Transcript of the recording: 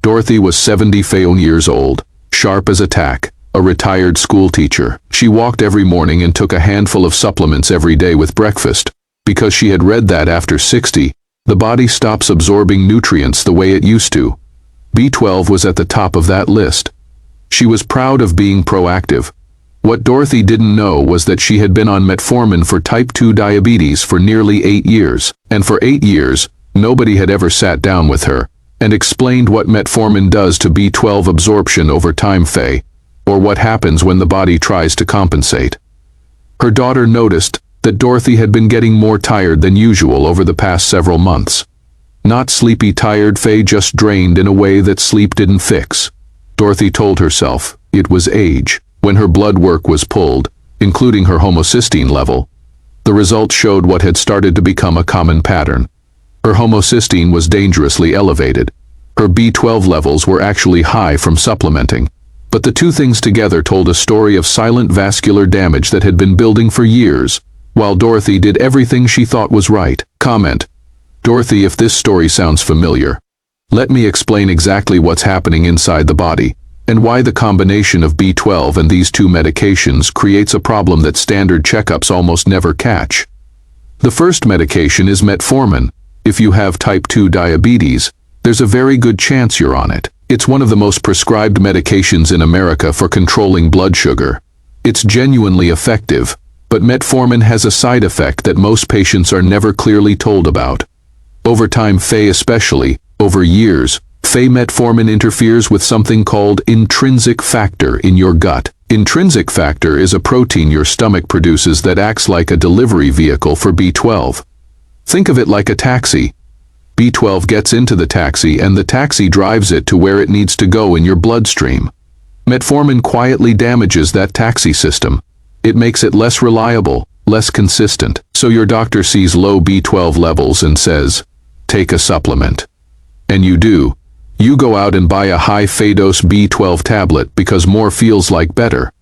Dorothy was 74 years old, sharp as a tack, a retired school teacher. She walked every morning and took a handful of supplements every day with breakfast, because she had read that after 60, the body stops absorbing nutrients the way it used to. B12 was at the top of that list. She was proud of being proactive. What Dorothy didn't know was that she had been on metformin for type 2 diabetes for nearly 8 years, and for 8 years, nobody had ever sat down with her and explained what metformin does to B12 absorption over time, or what happens when the body tries to compensate. Her daughter noticed that Dorothy had been getting more tired than usual over the past several months. Not sleepy tired, just drained in a way that sleep didn't fix. Dorothy told herself it was age. When her blood work was pulled, including her homocysteine level, the results showed what had started to become a common pattern. Her homocysteine was dangerously elevated. Her B12 levels were actually high from supplementing. But the two things together told a story of silent vascular damage that had been building for years, while Dorothy did everything she thought was right. Comment: Dorothy, if this story sounds familiar, let me explain exactly what's happening inside the body, and why the combination of B12 and these two medications creates a problem that standard checkups almost never catch. The first medication is metformin. If you have type 2 diabetes, there's a very good chance you're on it. It's one of the most prescribed medications in America for controlling blood sugar. It's genuinely effective, but metformin has a side effect that most patients are never clearly told about. Over time, especially over years, metformin interferes with something called intrinsic factor in your gut. Intrinsic factor is a protein your stomach produces that acts like a delivery vehicle for B12. Think of it like a taxi. B12 gets into the taxi and the taxi drives it to where it needs to go in your bloodstream. Metformin quietly damages that taxi system. It makes it less reliable, less consistent. So your doctor sees low B12 levels and says, take a supplement. And you do. You go out and buy a high dose B12 tablet because more feels like better.